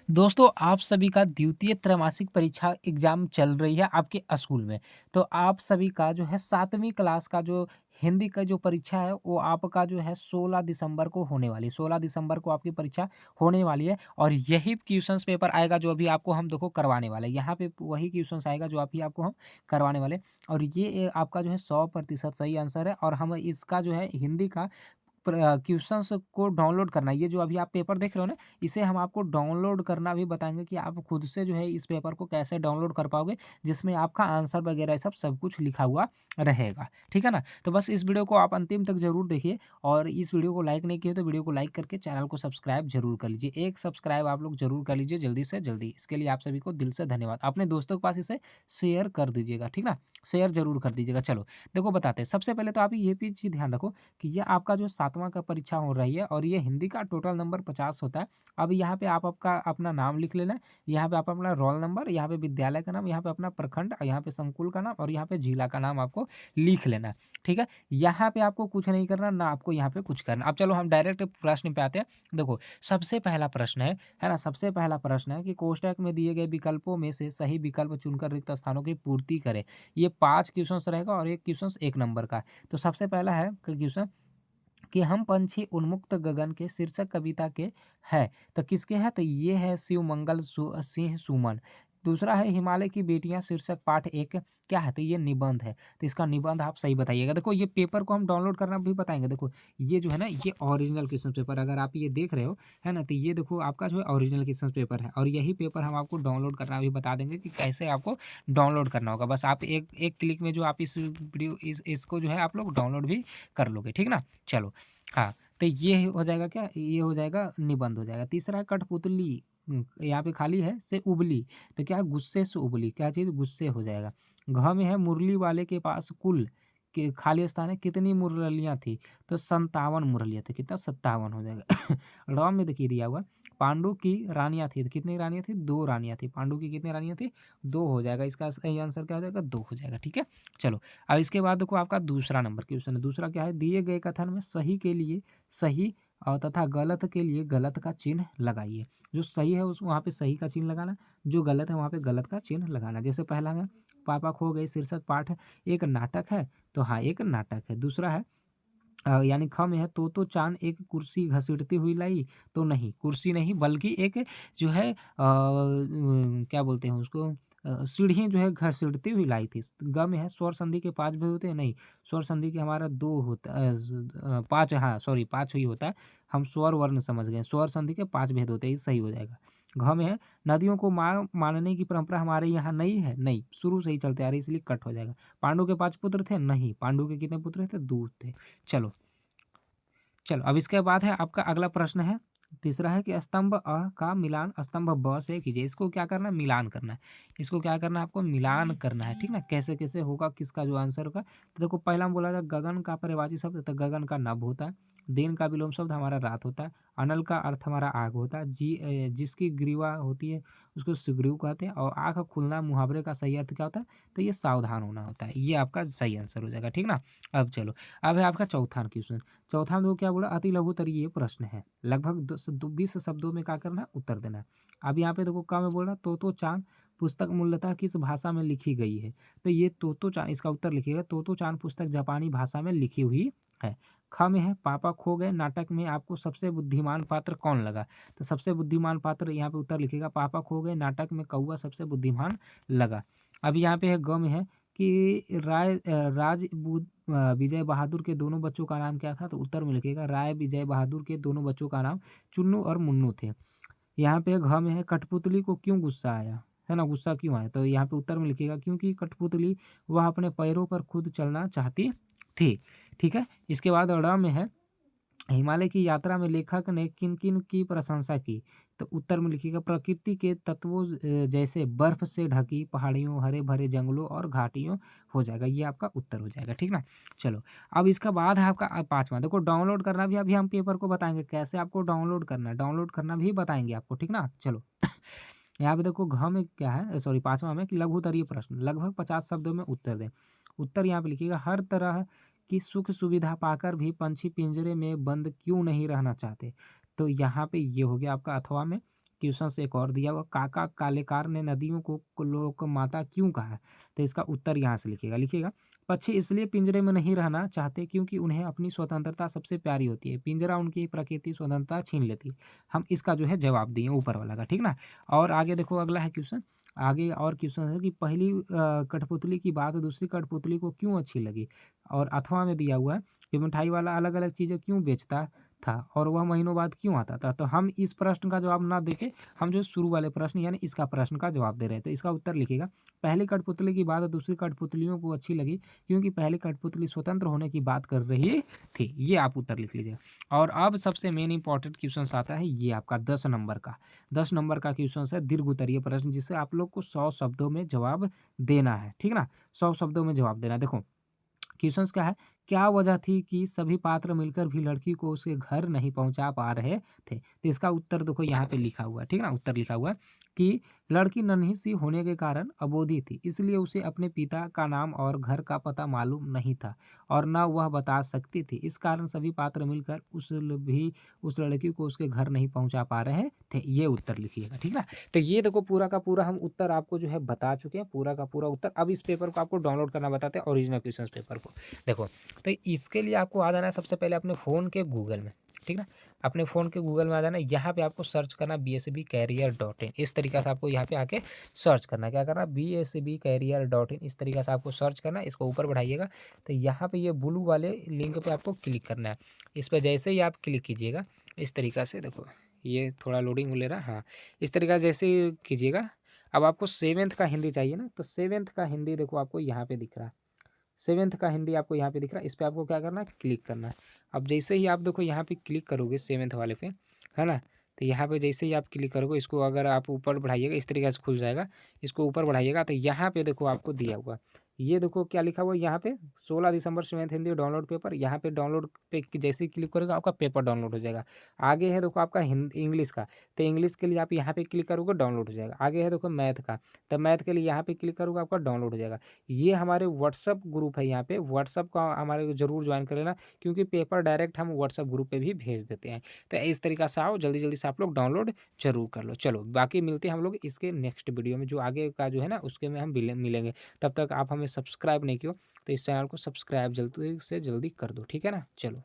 दोस्तों, आप सभी का द्वितीय त्रैमासिक परीक्षा एग्जाम चल रही है आपके स्कूल में। तो आप सभी का जो है 7वीं क्लास का जो हिंदी का जो परीक्षा है वो आपका जो है 16 दिसंबर को होने वाली है। 16 दिसंबर को आपकी परीक्षा होने वाली है और यही क्वेश्चंस पेपर आएगा जो अभी आपको हम देखो करवाने वाले हैं। यहाँ पे वही क्वेश्चंस आएगा जो अभी आपको हम करवाने वाले हैं और ये आपका जो है 100% सही आंसर है और हम इसका जो है हिंदी का क्वेश्चंस को डाउनलोड करना है। ये जो अभी आप पेपर देख रहे हो ना, इसे हम आपको डाउनलोड करना भी बताएँगे कि आप खुद से जो है इस पेपर को कैसे डाउनलोड कर पाओगे, जिसमें आपका आंसर वगैरह सब कुछ लिखा हुआ रहेगा। ठीक है ना? तो बस इस वीडियो को आप अंतिम तक ज़रूर देखिए और इस वीडियो को लाइक नहीं किए तो वीडियो को लाइक करके चैनल को सब्सक्राइब ज़रूर कर लीजिए। एक सब्सक्राइब आप लोग ज़रूर कर लीजिए जल्दी से जल्दी। इसके लिए आप सभी को दिल से धन्यवाद। अपने दोस्तों के पास इसे शेयर कर दीजिएगा, ठीक ना? शेयर ज़रूर कर दीजिएगा। चलो, देखो बताते हैं। सबसे पहले तो आप ये भी चीज़ ध्यान रखो कि ये आपका जो 7वां का परीक्षा हो रही है और ये हिंदी का टोटल नंबर 50 होता है। अब यहाँ पे आप आपका अपना नाम लिख लेना है, यहाँ पे आप अपना रोल नंबर, यहाँ पे विद्यालय का नाम, यहाँ पे अपना प्रखंड, यहाँ पे संकुल का नाम और यहाँ पे जिला का नाम आपको लिख लेना है, ठीक है? यहाँ पे आपको कुछ नहीं करना, ना आपको यहाँ पे कुछ करना। अब चलो हम डायरेक्ट प्रश्न पे आते हैं। देखो, सबसे पहला प्रश्न है ना? सबसे पहला प्रश्न है कि कोष्ठक में दिए गए विकल्पों में से सही विकल्प चुनकर रिक्त स्थानों की पूर्ति करें। ये 5 क्वेश्चन्स रहेगा और 1 क्वेश्चन 1 नंबर का है। तो सबसे पहला है क्वेश्चन कि हम पंछी उन्मुक्त गगन के शीर्षक कविता के है। तो किसके है? तो ये है शिवमंगल सिंह सुमन। दूसरा है हिमालय की बेटियां शीर्षक पाठ एक क्या है? तो ये निबंध है। तो इसका निबंध आप सही बताइएगा। देखो, ये पेपर को हम डाउनलोड करना भी बताएंगे। देखो, ये जो है ना, ये ओरिजिनल क्वेश्चन पेपर अगर आप ये देख रहे हो, है ना? तो ये देखो आपका जो है ओरिजिनल क्वेश्चन पेपर है और यही पेपर हम आपको डाउनलोड करना भी बता देंगे कि कैसे आपको डाउनलोड करना होगा। बस आप एक एक क्लिक में जो आप इस वीडियो इसको जो है आप लोग डाउनलोड भी कर लोगे, ठीक ना? चलो, हाँ, तो ये हो जाएगा क्या? ये हो जाएगा निबंध हो जाएगा। तीसरा है कठपुतली, यहाँ पे खाली है से उबली, तो क्या है? गुस्से से उबली, क्या चीज़? गुस्से हो जाएगा। घ में है मुरली वाले के पास कुल के खाली स्थान है कितनी मुरलियाँ थी? तो 57 मुरलियाँ थी। कितना? 57 हो जाएगा। ड़ में देखिए दिया हुआ पांडु की रानियाँ थी, तो कितनी रानियाँ थी? 2 रानियाँ थी। पांडु की कितनी रानियाँ थी? 2 हो जाएगा। इसका सही आंसर क्या हो जाएगा? 2 हो जाएगा, ठीक है? चलो, अब इसके बाद देखो आपका दूसरा नंबर क्वेश्चन है। दूसरा क्या है? दिए गए कथन में सही के लिए सही और तथा गलत के लिए गलत का चिन्ह लगाइए। जो सही है उस वहाँ पे सही का चिन्ह लगाना, जो गलत है वहाँ पे गलत का चिन्ह लगाना। जैसे पहला में पापा खो गए शीर्षक पाठ एक नाटक है, तो हाँ, एक नाटक है। दूसरा है यानी ख में है तो चाँद एक कुर्सी घसीटती हुई लाई, तो नहीं, कुर्सी नहीं बल्कि एक जो है क्या बोलते हैं उसको, सीढ़ी जो है घसीटती हुई लाई थी। ग में है स्वर संधि के 5 भेद होते हैं, नहीं, स्वर संधि के हमारा 2 होता 5, हाँ सॉरी 5 ही होता है। हम स्वर वर्ण समझ गए, स्वर संधि के 5 भेद होते हैं, ये सही हो जाएगा। घ में है नदियों को माँ मानने की परंपरा हमारे यहाँ नहीं है, नहीं, शुरू से ही चलते आ रही है इसलिए कट हो जाएगा। पांडु के 5 पुत्र थे, नहीं, पांडु के कितने पुत्र थे? 2 थे। चलो, चलो, अब इसके बाद है आपका अगला प्रश्न है, तीसरा है कि स्तंभ अ का मिलान स्तंभ ब से कीजिए। इसको क्या करना है? मिलान करना है। इसको क्या करना है? आपको मिलान करना है, ठीक ना? कैसे-कैसे होगा, किसका जो आंसर होगा? तो देखो, पहला में बोला था गगन का पर्यायवाची शब्द, तो गगन का नभ होता है। दिन का विलोम शब्द हमारा रात होता है। अनल का अर्थ हमारा आग होता है। जिसकी ग्रीवा होती है उसको सुग्रीव कहते हैं और आँख खुलना मुहावरे का सही अर्थ क्या होता है? तो ये सावधान होना होता है। ये आपका सही आंसर हो जाएगा, ठीक ना? अब चलो, अब है आपका चौथा क्वेश्चन। चौथा में देखो क्या बोला? अति लघुत्तरीय प्रश्न है। लगभग 20 शब्दों में क्या करना है? उत्तर देना है। अब यहाँ पे देखो क्या में बोल रहा है? तोतो चान पुस्तक मूलतः किस भाषा में लिखी गई है? तो ये तोतो चान, इसका उत्तर लिखिएगा। तोतो चान पुस्तक जापानी भाषा में लिखी हुई है। ख में है पापा खो गए नाटक में आपको सबसे बुद्धिमान पात्र कौन लगा? तो सबसे बुद्धिमान पात्र यहाँ पे उत्तर लिखिएगा। पापा खो गए नाटक में कौआ सबसे बुद्धिमान लगा। अब यहाँ पे है ग में है कि विजय बहादुर के दोनों बच्चों का नाम क्या था? तो उत्तर में लिखिएगा राय विजय बहादुर के दोनों बच्चों का नाम चुन्नू और मुन्नू थे। यहाँ पे घ में है कठपुतली को क्यों गुस्सा आया? है ना? गुस्सा क्यों आया? तो यहाँ पे उत्तर में लिखिएगा क्योंकि कठपुतली वह अपने पैरों पर खुद चलना चाहती थी। ठीक है? इसके बाद ड़ में है हिमालय की यात्रा में लेखक ने किन-किन की प्रशंसा की? तो उत्तर में लिखिएगा प्रकृति के तत्वों जैसे बर्फ से ढकी पहाड़ियों, हरे-भरे जंगलों और घाटियों हो जाएगा। ये आपका उत्तर हो जाएगा, ठीक ना? चलो, अब इसका बाद है आपका 5वां। देखो, डाउनलोड करना भी अभी हम पेपर को बताएँगे, कैसे आपको डाउनलोड करना है, डाउनलोड करना भी बताएँगे आपको, ठीक ना? चलो, यहाँ पे देखो घ में क्या है, सॉरी 5वां में कि लघुत्तरीय प्रश्न, लगभग 50 शब्दों में उत्तर दें। उत्तर यहाँ पे लिखिएगा हर तरह की सुख सुविधा पाकर भी पंछी पिंजरे में बंद क्यों नहीं रहना चाहते? तो यहाँ पे ये हो गया आपका अथवा में। क्वेश्चन एक और दिया हुआ, काका कालेकार ने नदियों को लोक माता क्यों कहा है? तो इसका उत्तर यहाँ से लिखिएगा। पक्षी इसलिए पिंजरे में नहीं रहना चाहते क्योंकि उन्हें अपनी स्वतंत्रता सबसे प्यारी होती है। पिंजरा उनकी प्रकृति स्वतंत्रता छीन लेती है। हम इसका जो है जवाब दिए ऊपर वाला का, ठीक ना? और आगे देखो अगला है क्वेश्चन। आगे और क्वेश्चन है कि पहली कठपुतली की बात दूसरी कठपुतली को क्यों अच्छी लगी? और अथवा में दिया हुआ है कि मिठाई वाला अलग-अलग चीज़ें क्यों बेचता था और वह महीनों बाद क्यों आता था? तो हम इस प्रश्न का जवाब ना देके हम जो शुरू वाले प्रश्न यानी इसका प्रश्न का जवाब दे रहे थे। इसका उत्तर लिखिएगा, पहली कठपुतली की बात दूसरी कठपुतलियों को अच्छी लगी क्योंकि पहली कठपुतली स्वतंत्र होने की बात कर रही थी। ये आप उत्तर लिख लीजिएगा। और अब सबसे मेन इम्पोर्टेंट क्वेश्चन आता है ये आपका 10 नंबर का। 10 नंबर का क्वेश्चन है दीर्घ उत्तरीय प्रश्न जिसे आप लोग को 100 शब्दों में जवाब देना है, ठीक ना? 100 शब्दों में जवाब देना है। देखो क्वेश्चंस क्या है? क्या वजह थी कि सभी पात्र मिलकर भी लड़की को उसके घर नहीं पहुँचा पा रहे थे? तो इसका उत्तर देखो यहाँ पे लिखा हुआ है, ठीक है ना? उत्तर लिखा हुआ है कि लड़की नन्ही-सी होने के कारण अबोधी थी, इसलिए उसे अपने पिता का नाम और घर का पता मालूम नहीं था और ना वह बता सकती थी। इस कारण सभी पात्र मिलकर उस लड़की को उसके घर नहीं पहुँचा पा रहे थे। ये उत्तर लिखिएगा, ठीक है ना? तो ये देखो पूरा का पूरा हम उत्तर आपको जो है बता चुके हैं, पूरा का पूरा उत्तर। अब इस पेपर को आपको डाउनलोड करना बताते हैं ओरिजिनल क्वेश्चंस पेपर को। देखो, तो इसके लिए आपको आ जाना है सबसे पहले अपने फ़ोन के गूगल में, ठीक ना? अपने फ़ोन के गूगल में आ जाना है, यहाँ पे आपको सर्च करना bsbcareer.in इस तरीक़ा से आपको यहाँ पे आके सर्च करना है। क्या करना है? bsbcareer.in इस तरीक़ा से आपको सर्च करना है, इसको ऊपर बढ़ाइएगा, तो यहाँ पे ये ब्लू वाले लिंक पे आपको क्लिक करना है। इस पे जैसे ही आप क्लिक कीजिएगा, इस तरीक़ा से देखो, ये थोड़ा लोडिंग ले रहा है, हाँ, इस तरीक़ा से जैसे ही कीजिएगा, अब आपको 7th का हिंदी चाहिए ना, तो 7th का हिंदी देखो आपको यहाँ पे दिख रहा है। 7th का हिंदी आपको यहाँ पे दिख रहा है, इस पे आपको क्या करना है? क्लिक करना है। अब जैसे ही आप देखो यहाँ पे क्लिक करोगे 7th वाले पे, है ना? तो यहाँ पे जैसे ही आप क्लिक करोगे, इसको अगर आप ऊपर बढ़ाइएगा, इस तरीके से खुल जाएगा। इसको ऊपर बढ़ाइएगा तो यहाँ पे देखो आपको दिया हुआ, ये देखो क्या लिखा हुआ है यहाँ पे 16 दिसंबर 7th हिंदी डाउनलोड पेपर। यहाँ पे डाउनलोड पे जैसे ही क्लिक करोगे आपका पेपर डाउनलोड हो जाएगा। आगे है देखो आपका इंग्लिश का, तो इंग्लिश के लिए आप यहाँ पे क्लिक करोगे डाउनलोड हो जाएगा। आगे है देखो मैथ का, तो मैथ के लिए यहाँ पे क्लिक करोगे आपका डाउनलोड हो जाएगा। ये हमारे व्हाट्सअप ग्रुप है, यहाँ पे व्हाट्सअप का हमारे ज़रूर ज्वाइन कर लेना क्योंकि पेपर डायरेक्ट हम व्हाट्सअप ग्रुप पे भी भेज देते हैं। तो इस तरीक़ा से आओ, जल्दी-जल्दी से आप लोग डाउनलोड ज़रूर कर लो। चलो बाकी मिलते हैं हम लोग इसके नेक्स्ट वीडियो में, जो आगे का जो है ना उसके में हम मिलेंगे। तब तक आप हमें सब्सक्राइब नहीं किए हो तो इस चैनल को सब्सक्राइब जल्दी से जल्दी कर दो, ठीक है ना? चलो।